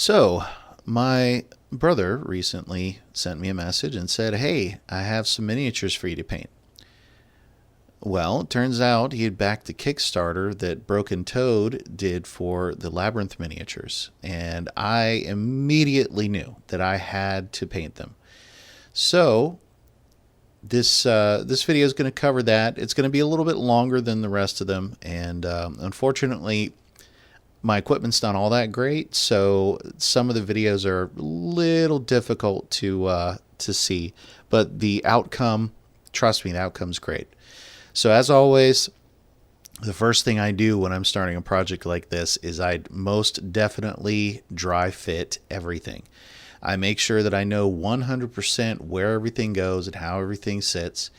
So, my brother recently sent me a message and said, "Hey, I have some miniatures for you to paint." Well, it turns out he had backed the Kickstarter that Broken Toad did for the Labyrinth miniatures, and I immediately knew that I had to paint them. So, this video is going to cover that. It's going to be a little bit longer than the rest of them, and unfortunately, my equipment's not all that great, so some of the videos are a little difficult to see. But the outcome, trust me, the outcome's great. So as always, the first thing I do when I'm starting a project like this is I most definitely dry fit everything. I make sure that I know 100% where everything goes and how everything sits.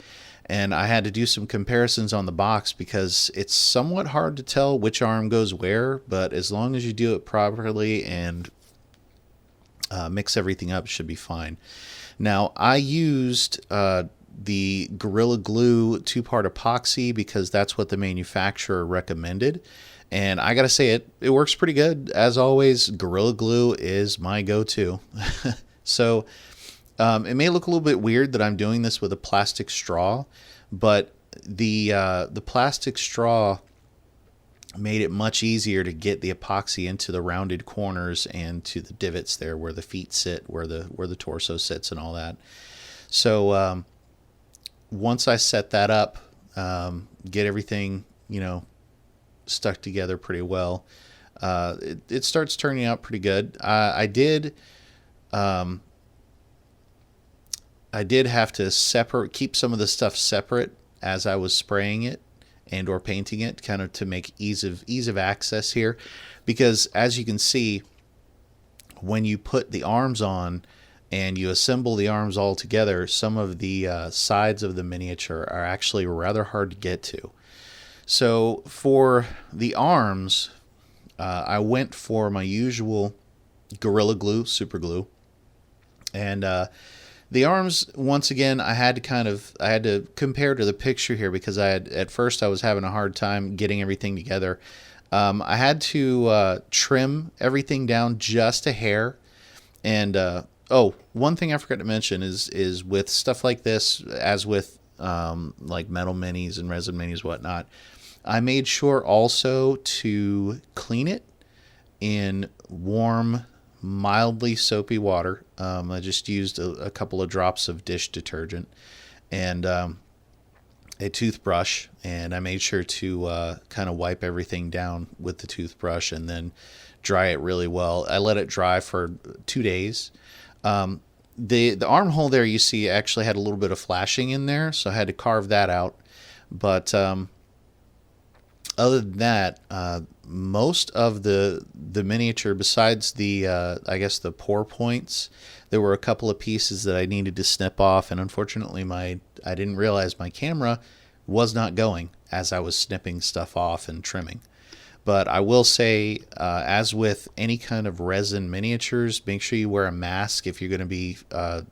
And I had to do some comparisons on the box because it's somewhat hard to tell which arm goes where, but as long as you do it properly and mix everything up, it should be fine. Now, I used the Gorilla Glue 2-part epoxy because that's what the manufacturer recommended. And I gotta say, it works pretty good. As always, Gorilla Glue is my go-to. So it may look a little bit weird that I'm doing this with a plastic straw, but the plastic straw made it much easier to get the epoxy into the rounded corners and to the divots there where the feet sit, where the torso sits, and all that. So once I set that up, get everything stuck together pretty well, it starts turning out pretty good. I did have to keep some of the stuff separate as I was spraying it and or painting it, kind of to make ease of access here, because as you can see, when you put the arms on and you assemble the arms all together, some of the sides of the miniature are actually rather hard to get to. So for the arms, I went for my usual Gorilla Glue, super glue, and the arms, once again, I had to compare to the picture here because at first I was having a hard time getting everything together. I had to trim everything down just a hair. And one thing I forgot to mention is with stuff like this, as with like metal minis and resin minis, whatnot, I made sure also to clean it in warm, mildly soapy water. I just used a couple of drops of dish detergent and a toothbrush, and I made sure to kind of wipe everything down with the toothbrush and then dry it really well. I let it dry for 2 days. The armhole there, you see, actually had a little bit of flashing in there, so I had to carve that out. But other than that, most of the miniature, besides the I guess the pour points, there were a couple of pieces that I needed to snip off, and unfortunately I didn't realize my camera was not going as I was snipping stuff off and trimming. But I will say, as with any kind of resin miniatures, make sure you wear a mask if you're going to be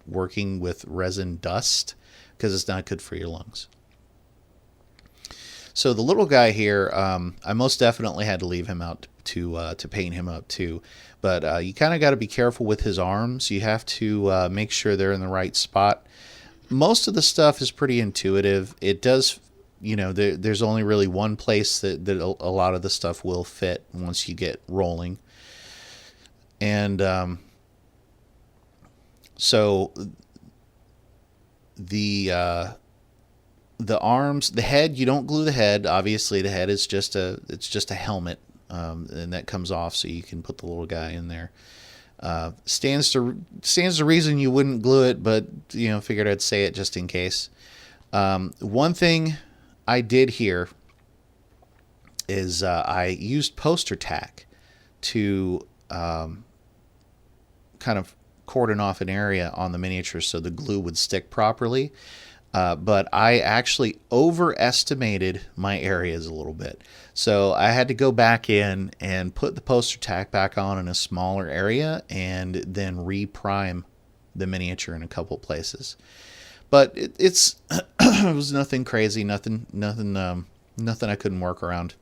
working with resin dust, because it's not good for your lungs. So the little guy here, I most definitely had to leave him out to paint him up too. But you kind of got to be careful with his arms. You have to make sure they're in the right spot. Most of the stuff is pretty intuitive. It does, there's only really one place that a lot of the stuff will fit once you get rolling. And so the arms, the head, you don't glue the head. Obviously, the head is just a helmet, and that comes off so you can put the little guy in there. Stands to reason you wouldn't glue it, but figured I'd say it just in case. One thing I did here is I used poster tack to kind of cordon off an area on the miniature so the glue would stick properly. But I actually overestimated my areas a little bit. So I had to go back in and put the poster tack back on in a smaller area and then re-prime the miniature in a couple places. But it was nothing crazy, nothing I couldn't work around.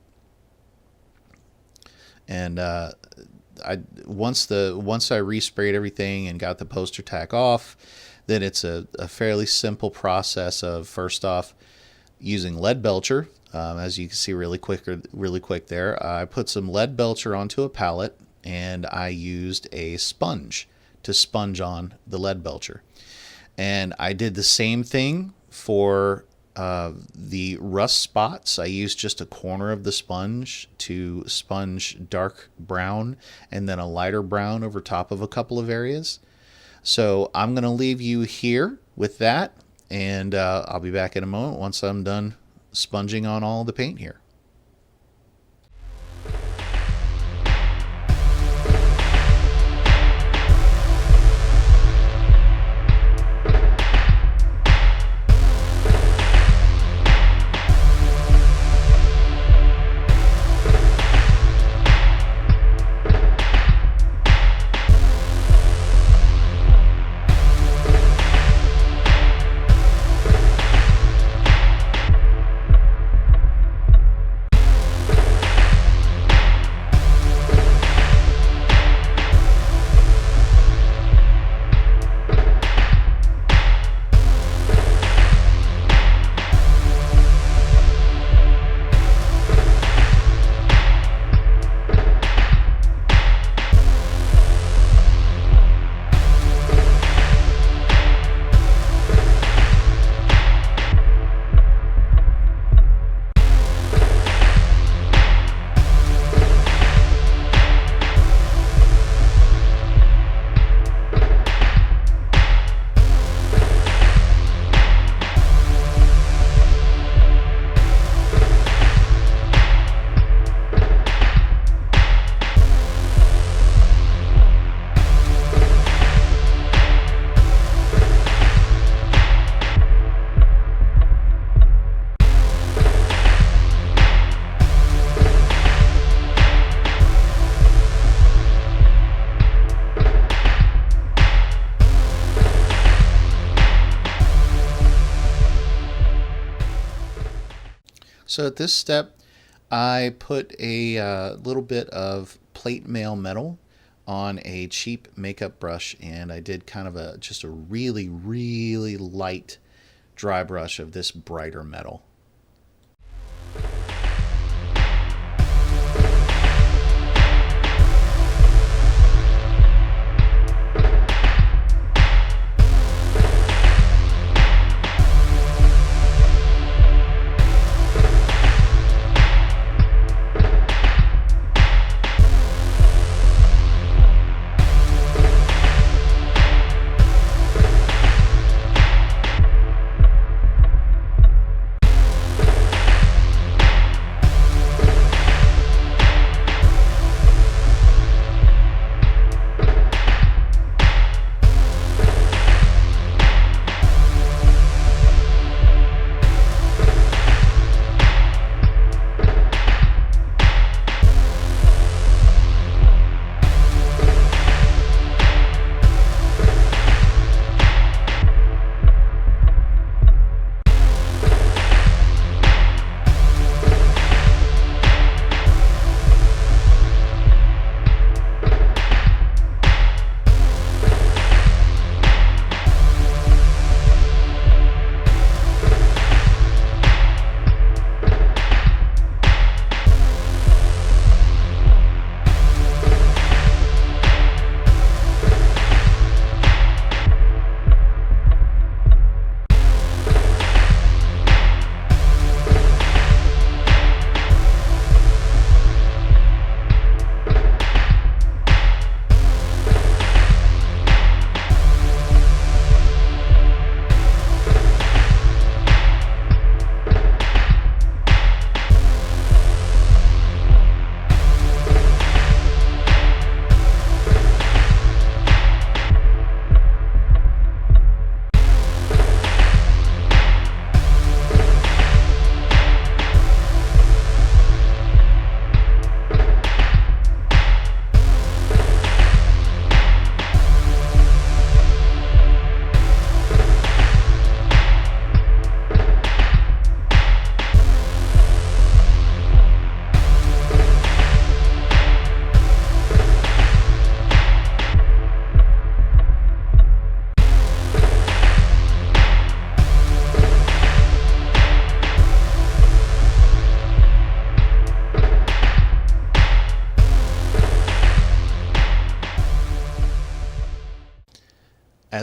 And once I resprayed everything and got the poster tack off, then it's a fairly simple process of, first off, using lead Belcher. As you can see really quick there, I put some lead Belcher onto a pallet, and I used a sponge to sponge on the lead Belcher. And I did the same thing for the rust spots. I used just a corner of the sponge to sponge dark brown and then a lighter brown over top of a couple of areas. So I'm going to leave you here with that, and I'll be back in a moment once I'm done sponging on all the paint here. So at this step, I put a little bit of plate mail metal on a cheap makeup brush, and I did kind of just a really, really light dry brush of this brighter metal.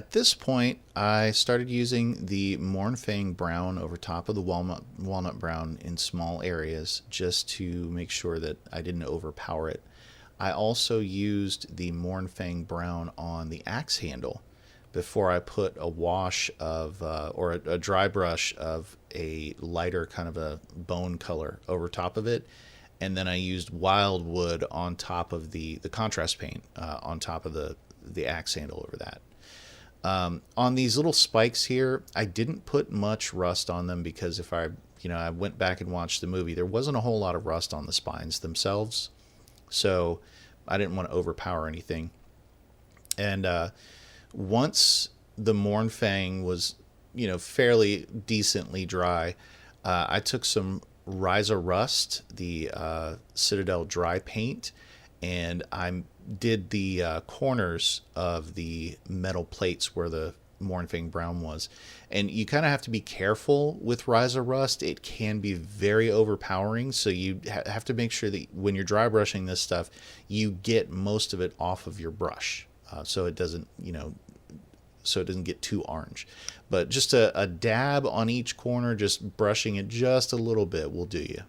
At this point, I started using the Mornfang Brown over top of the walnut brown in small areas just to make sure that I didn't overpower it. I also used the Mornfang Brown on the axe handle before I put a wash of, or a dry brush of a lighter kind of a bone color over top of it. And then I used wildwood on top of the contrast paint on top of the axe handle over that. On these little spikes here, I didn't put much rust on them because if I went back and watched the movie, there wasn't a whole lot of rust on the spines themselves. So I didn't want to overpower anything. And once the Mornfang was, fairly decently dry, I took some Ryza Rust, the Citadel dry paint, and I did the corners of the metal plates where the Mornfang Brown was. And you kind of have to be careful with Ryza Rust. It can be very overpowering, so you have to make sure that when you're dry brushing this stuff, you get most of it off of your brush, so it doesn't, so it doesn't get too orange. But just a dab on each corner, just brushing it just a little bit will do you.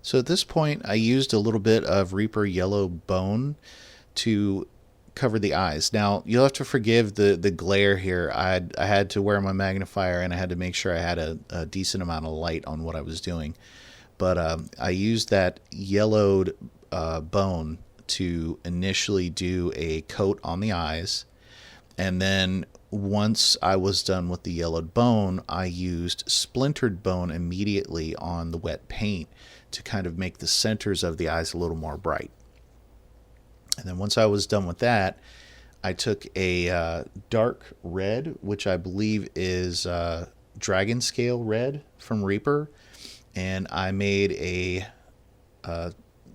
So at this point, I used a little bit of Reaper Yellow Bone to cover the eyes. Now, you'll have to forgive the glare here. I had to wear my magnifier, and I had to make sure I had a decent amount of light on what I was doing. But I used that yellowed bone to initially do a coat on the eyes. And then once I was done with the yellowed bone, I used splintered bone immediately on the wet paint to kind of make the centers of the eyes a little more bright. And then once I was done with that, I took a dark red, which I believe is Dragon Scale Red from Reaper, and I made a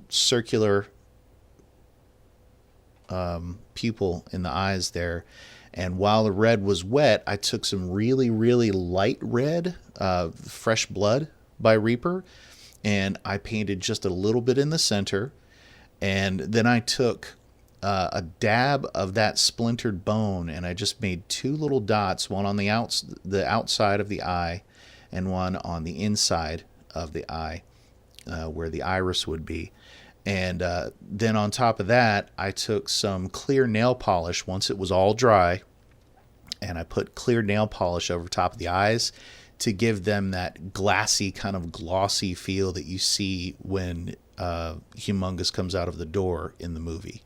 circular pupil in the eyes there. And while the red was wet, I took some really, really light red, Fresh Blood by Reaper, and I painted just a little bit in the center. And then I took a dab of that splintered bone, and I just made two little dots, one on the outside of the eye and one on the inside of the eye, where the iris would be. And then on top of that, I took some clear nail polish once it was all dry, and I put clear nail polish over top of the eyes to give them that glassy, kind of glossy feel that you see when Humongous comes out of the door in the movie.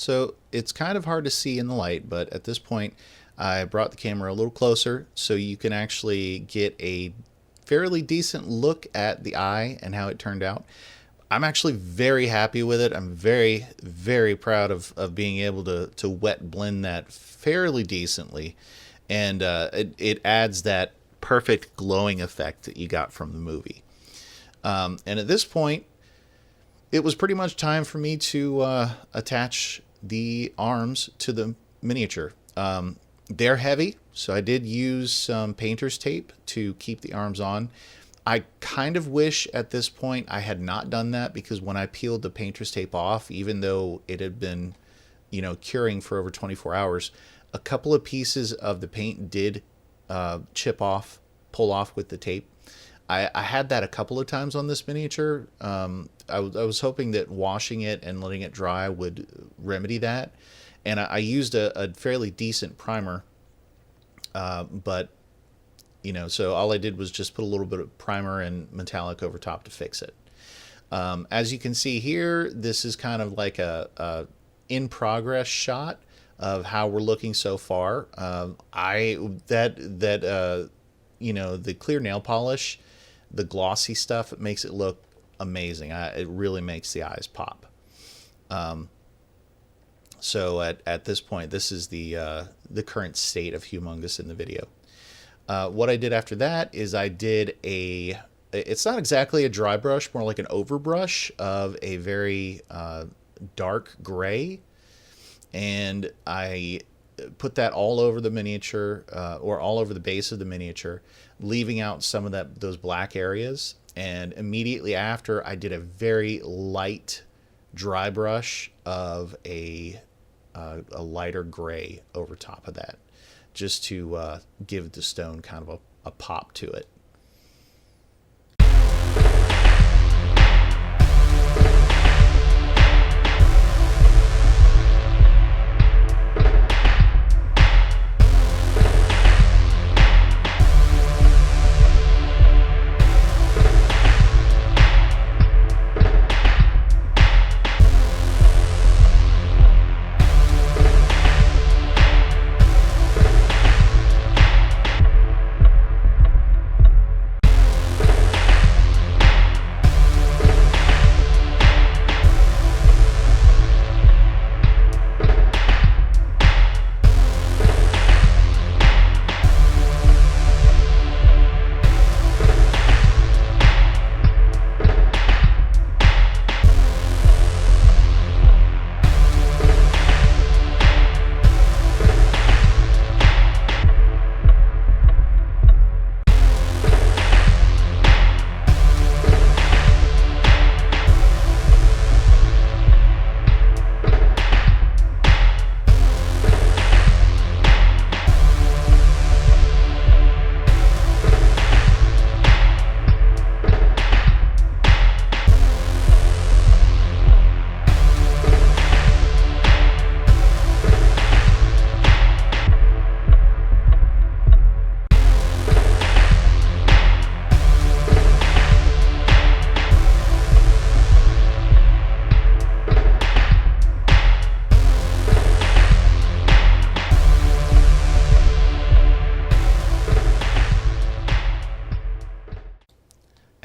So it's kind of hard to see in the light, but at this point, I brought the camera a little closer so you can actually get a fairly decent look at the eye and how it turned out. I'm actually very happy with it. I'm very, very proud of being able to wet blend that fairly decently. And it adds that perfect glowing effect that you got from the movie. And at this point, it was pretty much time for me to attach the arms to the miniature. They're heavy, so I did use some painter's tape to keep the arms on. I kind of wish at this point I had not done that, because when I peeled the painter's tape off, even though it had been, curing for over 24 hours, a couple of pieces of the paint did pull off with the tape. I had that a couple of times on this miniature. I was hoping that washing it and letting it dry would remedy that. And I used a fairly decent primer, but so all I did was just put a little bit of primer and metallic over top to fix it. As you can see here, this is kind of like a in progress shot of how we're looking so far. The clear nail polish, the glossy stuff, it makes it look amazing. It really makes the eyes pop. So at this point, this is the current state of Humongous in the video. What I did after that is I did it's not exactly a dry brush, more like an overbrush of a very dark gray. And I put that all over the miniature, or all over the base of the miniature, leaving out some of those black areas. And immediately after, I did a very light dry brush of a lighter gray over top of that, just to give the stone kind of a pop to it.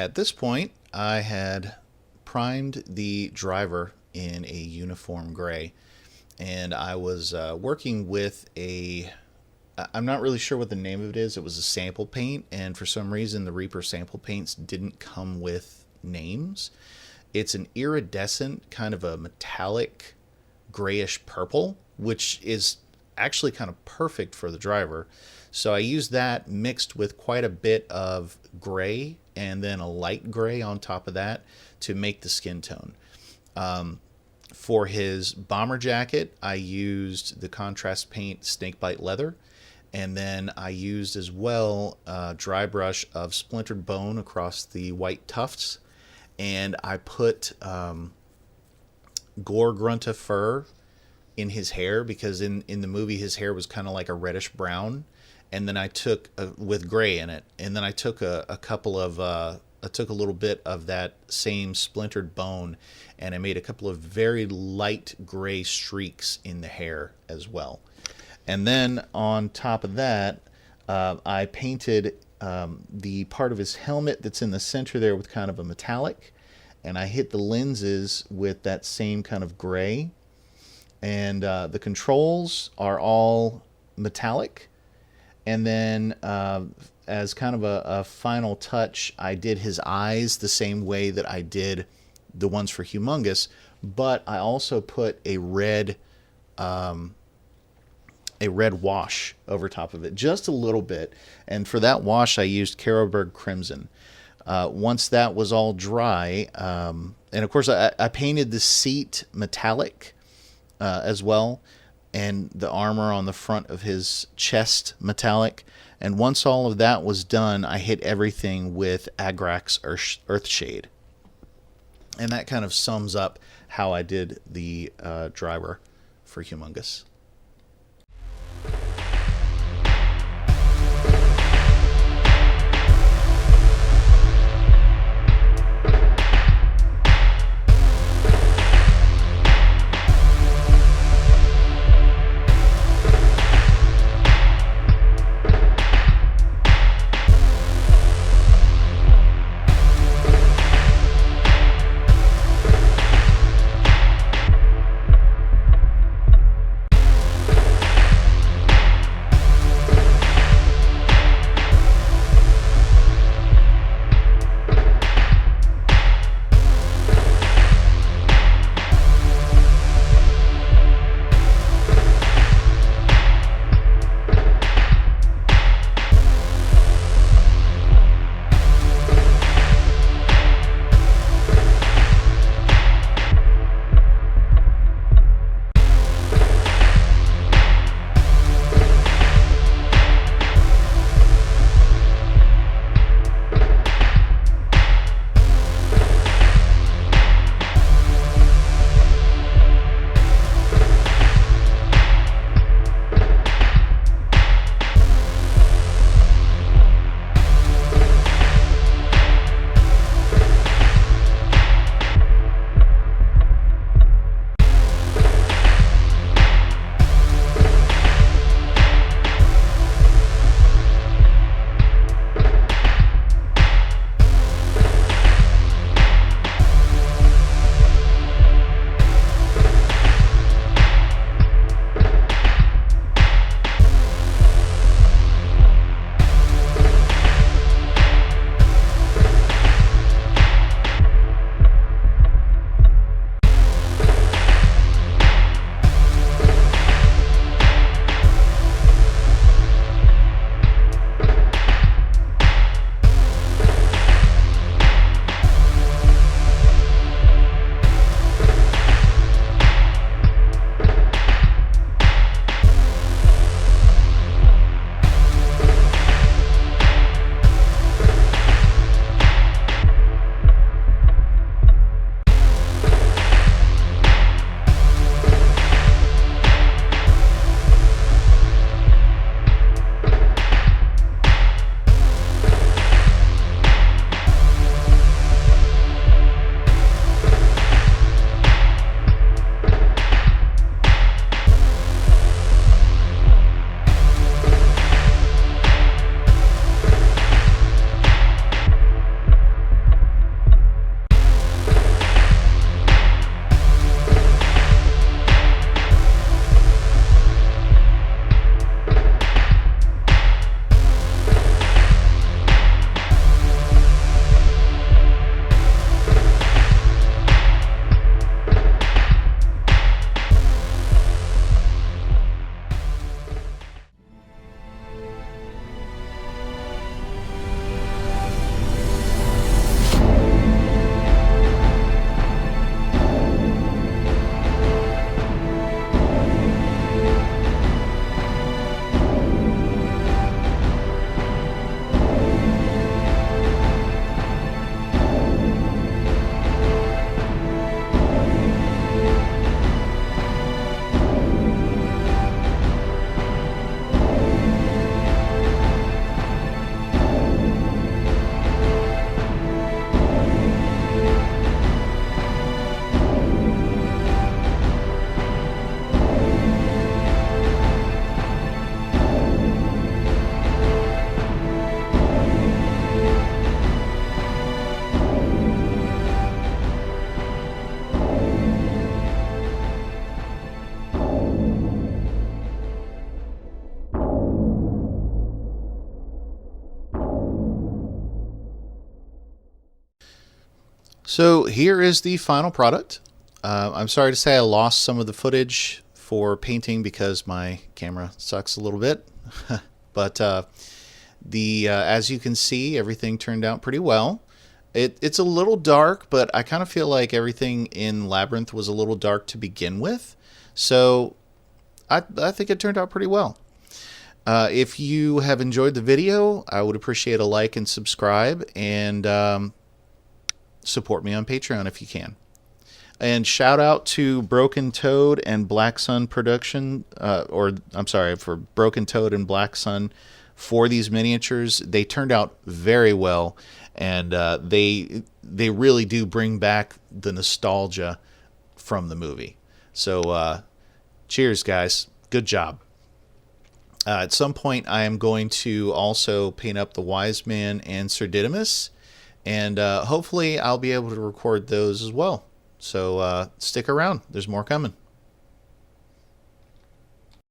At this point, I had primed the driver in a uniform gray, and I was working with I'm not really sure what the name of it is. It was a sample paint, and for some reason the Reaper sample paints didn't come with names. It's an iridescent, kind of a metallic grayish purple, which is actually kind of perfect for the driver. So I used that mixed with quite a bit of gray and then a light gray on top of that to make the skin tone. For his bomber jacket, I used the contrast paint Snakebite Leather, and then I used as well a dry brush of splintered bone across the white tufts, and I put Gore Grunta fur in his hair, because in the movie his hair was kind of like a reddish brown. And then I took with gray in it, and then I took a couple of I took a little bit of that same splintered bone and I made a couple of very light gray streaks in the hair as well. And then on top of that, I painted the part of his helmet that's in the center there with kind of a metallic, and I hit the lenses with that same kind of gray. And the controls are all metallic. And then as kind of a final touch, I did his eyes the same way that I did the ones for Humongous, but I also put a red wash over top of it, just a little bit. And for that wash, I used Carroburg Crimson. Once that was all dry, and of course I painted the seat metallic as well, and the armor on the front of his chest metallic. And once all of that was done, I hit everything with Agrax Earthshade. And that kind of sums up how I did the driver for Humongous. So here is the final product. I'm sorry to say I lost some of the footage for painting because my camera sucks a little bit. But as you can see, everything turned out pretty well. It's a little dark, but I kind of feel like everything in Labyrinth was a little dark to begin with. So I think it turned out pretty well. If you have enjoyed the video, I would appreciate a like and subscribe, and support me on Patreon if you can. And shout out to Broken Toad and Blacksun production, for Broken Toad and Blacksun for these miniatures. They turned out very well, and they really do bring back the nostalgia from the movie. So cheers, guys. Good job. At some point, I am going to also paint up the Wise Man and Sir Didymus, and hopefully I'll be able to record those as well. So stick around. There's more coming.